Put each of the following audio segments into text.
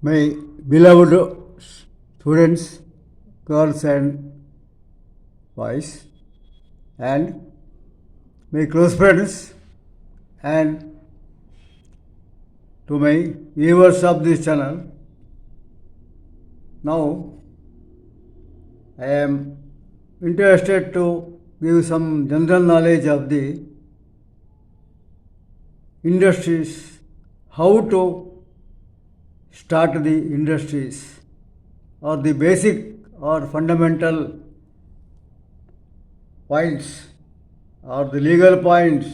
My beloved students, girls and boys, and my close friends, and to my viewers of this channel. Now, I am interested to give some general knowledge of the industries, how to start the industries, or the basic or fundamental points or the legal points,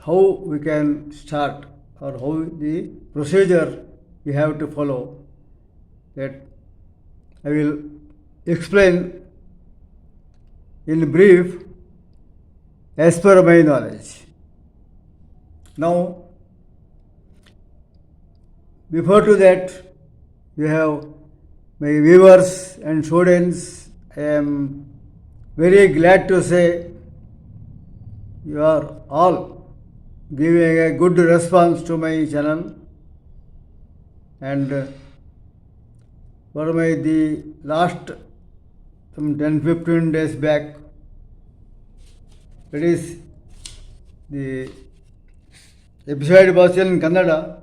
how we can start or how the procedure we have to follow, that I will explain in brief as per my knowledge. Now, before to that, we have my viewers and students. I am very glad to say you are all giving a good response to my channel, and for my the last some 10-15 days back, that is the episode was in Kannada.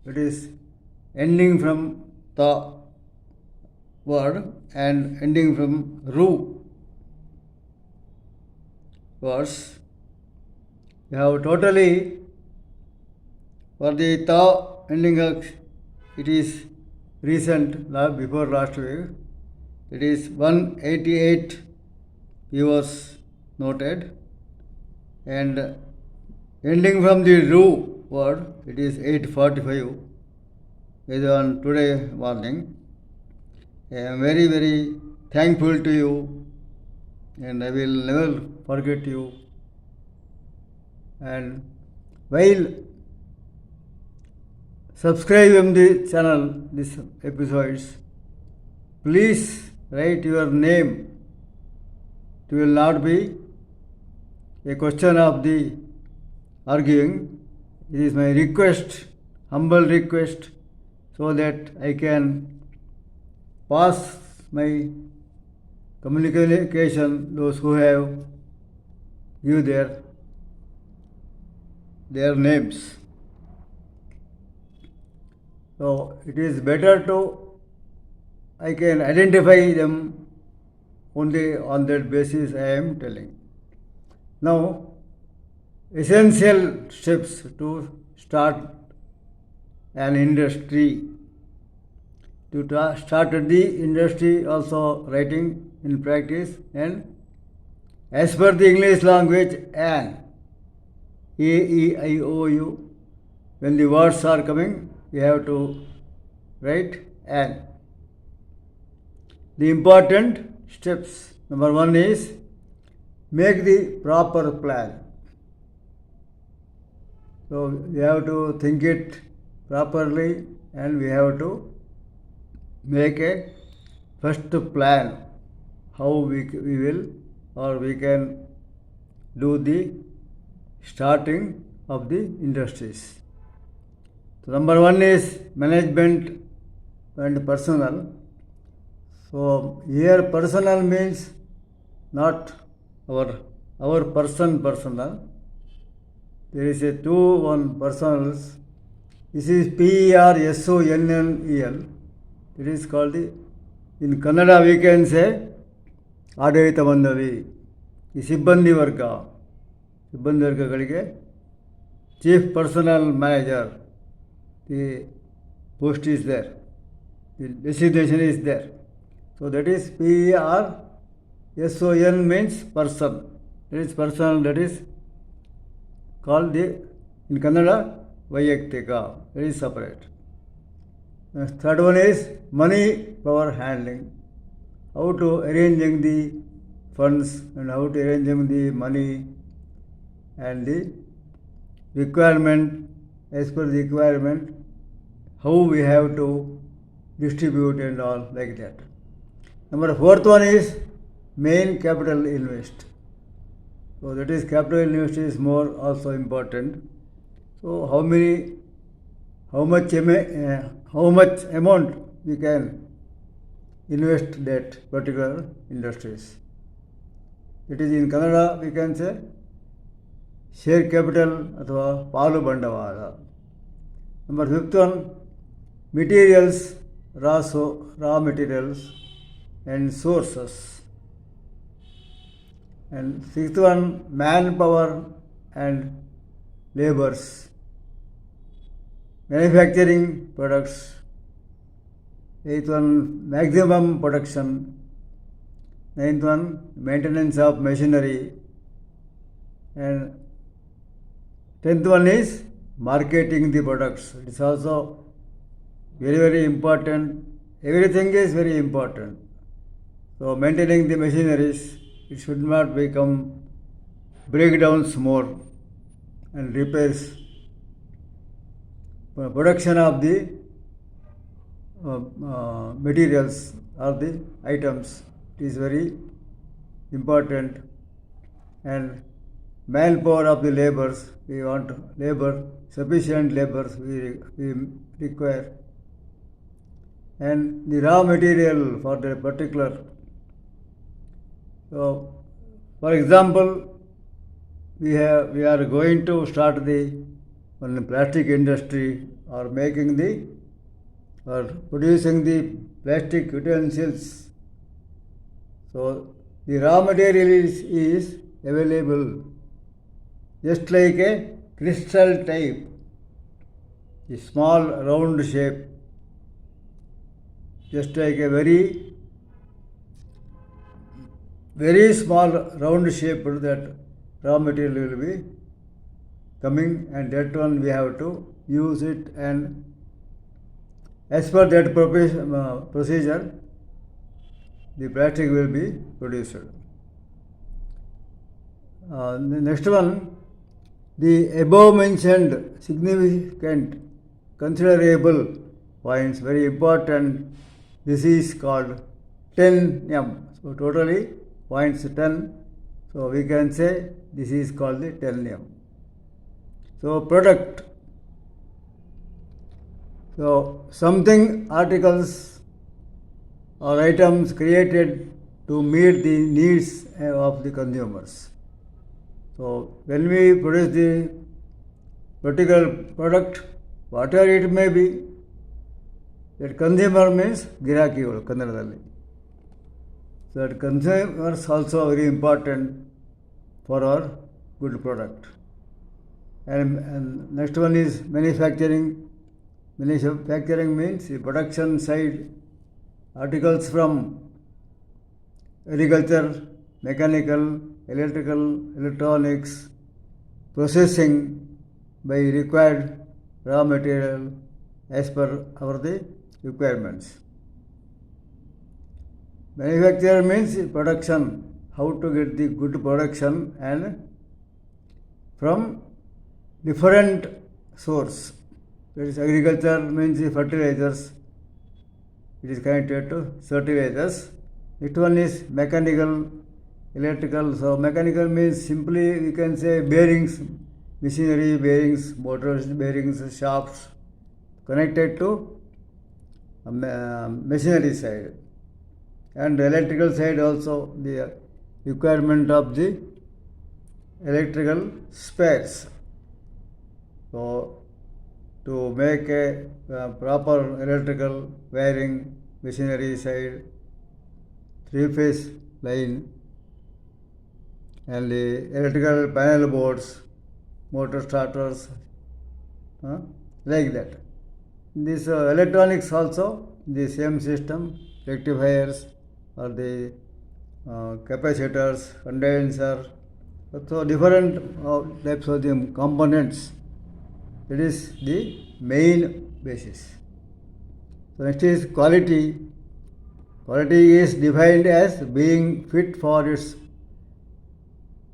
It is ending from the word and ending from ru words. We have totally for the ta ending of it is recent before last week. It is 188 viewers noted, and ending from the ru word, it is 845 is on today morning. I am very, very thankful to you, and I will never forget you. And while subscribing the channel, these episodes, please write your name. It will not be a question of the arguing. It is my request, humble request, so that I can pass my communication those who have give their names. So it is better to I can identify them only on that basis I am telling. Now, essential steps to start an industry. To start the industry, also writing in practice, and as per the English language, an A-E-I-O-U. When the words are coming, you have to write an. The important steps. Number one is make the proper plan. So we have to think it properly, and we have to make a first plan how we will or we can do the starting of the industries. So number one is management and personal. So here personal means not our personal. There is a one personals. This is PERSONNEL. It is called in Kannada we can say ಆಡಳಿತ ಮಂಡಳಿ. ಈ ಸಿಬ್ಬಂದಿ ವರ್ಗಗಳಿಗೆ chief personal manager, the post is there, the designation is there. So that is PERSON means person. That is person, that is called in Kannada Vayaktika. That is separate. The third one is money power handling. How to arranging the funds and how to arranging the money and the requirement, as per the requirement, how we have to distribute and all like that. Number fourth one is main capital invest. So that is capital invest is more also important. So how many how much amount we can invest that particular industries. It is in Kannada we can say share capital ಅಥವಾ ಪಾಲು ಬಂಡವಾಳ. Number fifth one, materials, raw materials and sources. And sixth one, manpower and labors, manufacturing products. Eighth one, maximum production. Ninth one, maintenance of machinery. And tenth one is marketing the products. It is also very, very important. Everything is very important. So maintaining the machineries, it should not become breakdowns more and repairs. Production of the materials or the items is very important. And manpower of the laborers, we want labor, sufficient laborers we require. And the raw material for the particular. So, for example, we are going to start the plastic industry or producing the plastic utensils. So the raw material is available just like a crystal type, a small round shape, just like a very small round shape that raw material will be coming, and that one we have to use it, and as per that procedure the plastic will be produced. The next one, the above mentioned significant considerable points, very important. This is called 10M. So totally points 10. So we can say this is called the 10M. So product. So something, articles or items created to meet the needs of the consumers. So when we produce the particular product, whatever it may be, that consumer means ಗಿರಾಕಿಗಳು ಕನ್ನಡದಲ್ಲಿ. So that consumers also very important for our good product. And next one is manufacturing. Manufacturing means the production side, articles from agriculture, mechanical, electrical, electronics, processing by required raw material as per our the requirements. Manufacturer means production, how to get the good production and from different source. That is agriculture means the fertilizers, it is connected to fertilizers. Next one is mechanical, electrical. So mechanical means simply we can say bearings, machinery, bearings, motors, bearings, shafts connected to machinery side. And electrical side also the requirement of the electrical spares. So to make a proper electrical wiring, machinery side, 3-phase line, and the electrical panel boards, motor starters, like that. This electronics also the same system, rectifiers or the capacitors, condenser, so different types of the components. It is the main basis. So next is quality. Quality is defined as being fit for its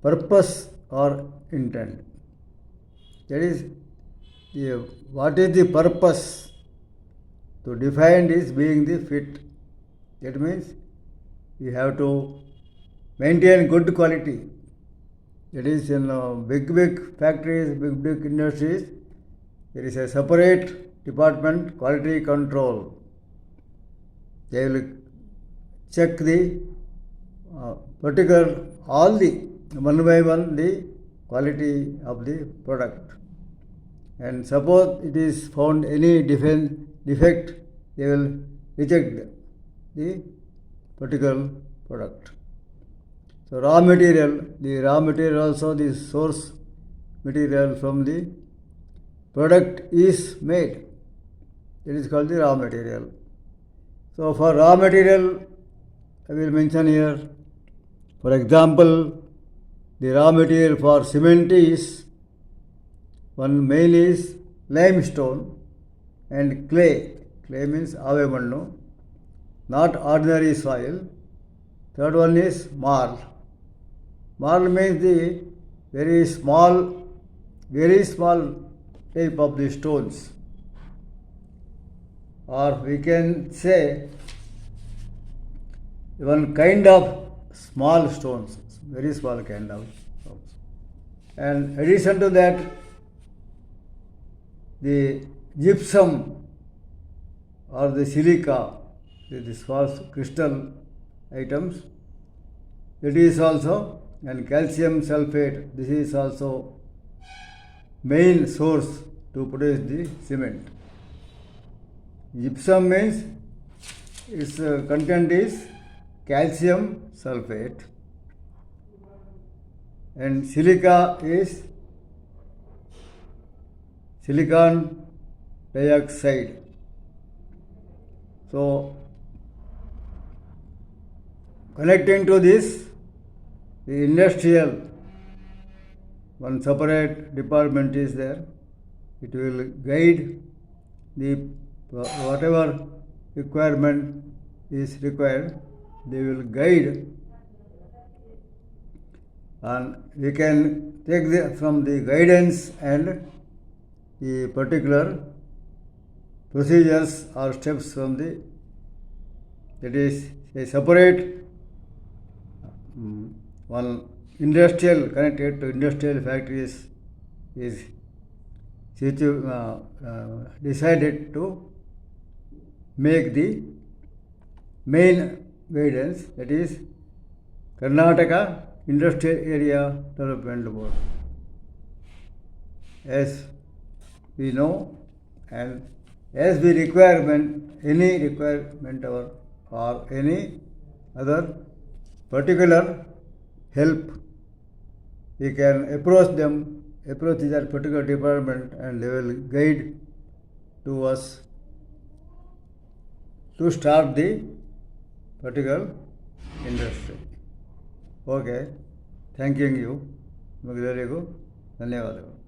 purpose or intent. That is, what is the purpose? To define is being the fit. That means you have to maintain good quality. That is in big factories, big industries, there is a separate department quality control. They will check the particular all the one by one the quality of the product. And suppose it is found any defect, they will reject the particular product. So the raw material also the source material from the product is made. It is called the raw material. So for raw material, I will mention here, for example, the raw material for cement is, one main is limestone and clay. Clay means avemannu, not ordinary soil. Third one is marl. Marl means the very small type of the stones, or we can say one kind of small stones, very small kind of stones. And addition to that, the gypsum or the silica, the small crystal items, it is also, and calcium sulfate, this is also main source to produce the cement. Gypsum means its content is calcium sulfate, and silica is silicon dioxide. So connecting to this, the industrial, one separate department is there. It will guide the whatever requirement is required, they will guide, and we can take from the guidance and the particular procedures or steps from the, that is a separate one industrial connected to industrial factories is decided to make the main guidance, that is Karnataka Industrial Area Development Board. As we know, and as we any requirement or any other particular help, we can approach that particular department, and they will guide to us to start the particular industry. Okay, thanking you. ನಿಮಗೆಲ್ಲರಿಗೂ ಧನ್ಯವಾದಗಳು.